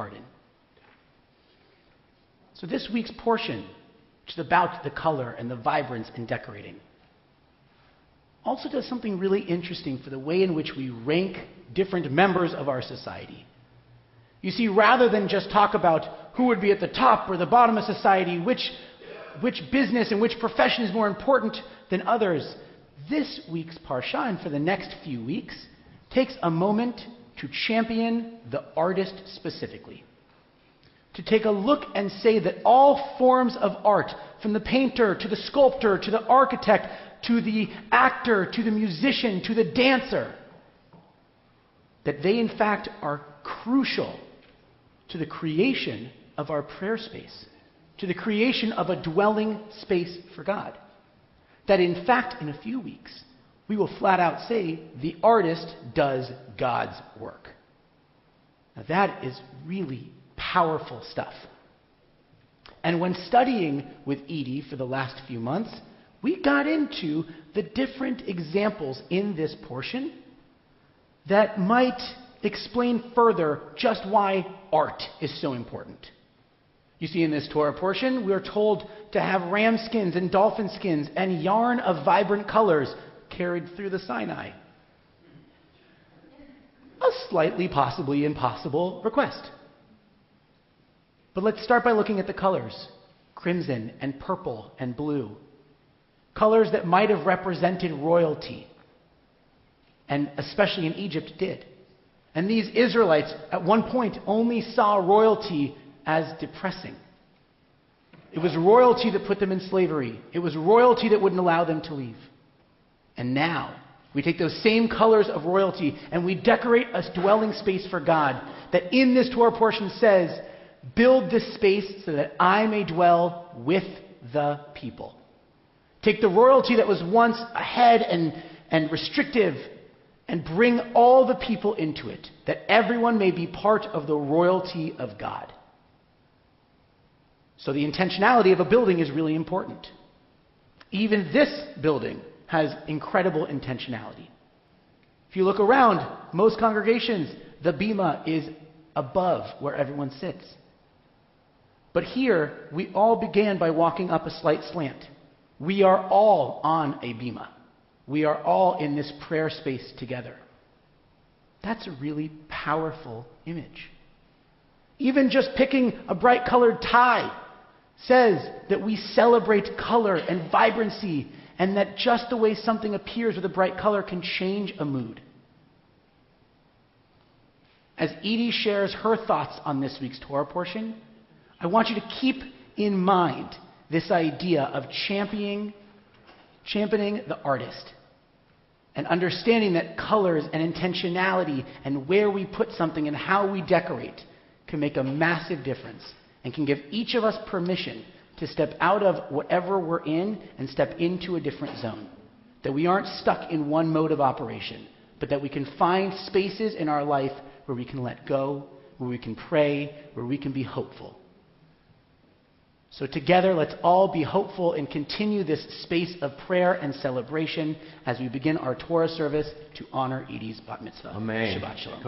pardon. So this week's portion, which is about the color and the vibrance in decorating, also does something really interesting for the way in which we rank different members of our society. You see, rather than just talk about who would be at the top or the bottom of society, which business and which profession is more important than others, this week's Parsha, and for the next few weeks, takes a moment to champion the artist specifically. To take a look and say that all forms of art, from the painter to the sculptor to the architect to the actor to the musician to the dancer, that they in fact are crucial to the creation of our prayer space, to the creation of a dwelling space for God. That in fact, in a few weeks, we will flat out say the artist does God's work. Now that is really powerful stuff. And when studying with Edie for the last few months, we got into the different examples in this portion that might explain further just why art is so important. You see, in this Torah portion, we are told to have ram skins and dolphin skins and yarn of vibrant colors carried through the Sinai. A slightly possibly impossible request. But let's start by looking at the colors. Crimson and purple and blue. Colors that might have represented royalty. And especially in Egypt did. And these Israelites at one point only saw royalty as depressing. It was royalty that put them in slavery. It was royalty that wouldn't allow them to leave. And now, we take those same colors of royalty and we decorate a dwelling space for God that in this Torah portion says, build this space so that I may dwell with the people. Take the royalty that was once ahead and restrictive and bring all the people into it, that everyone may be part of the royalty of God. So the intentionality of a building is really important. Even this building has incredible intentionality. If you look around, most congregations, the bima is above where everyone sits. But here, we all began by walking up a slight slant. We are all on a bima. We are all in this prayer space together. That's a really powerful image. Even just picking a bright colored tie says that we celebrate color and vibrancy, and that just the way something appears with a bright color can change a mood. As Edie shares her thoughts on this week's Torah portion, I want you to keep in mind this idea of championing the artist and understanding that colors and intentionality and where we put something and how we decorate can make a massive difference and can give each of us permission to step out of whatever we're in and step into a different zone. That we aren't stuck in one mode of operation, but that we can find spaces in our life where we can let go, where we can pray, where we can be hopeful. So together, let's all be hopeful and continue this space of prayer and celebration as we begin our Torah service to honor Edie's bat mitzvah. Amen. Shabbat shalom.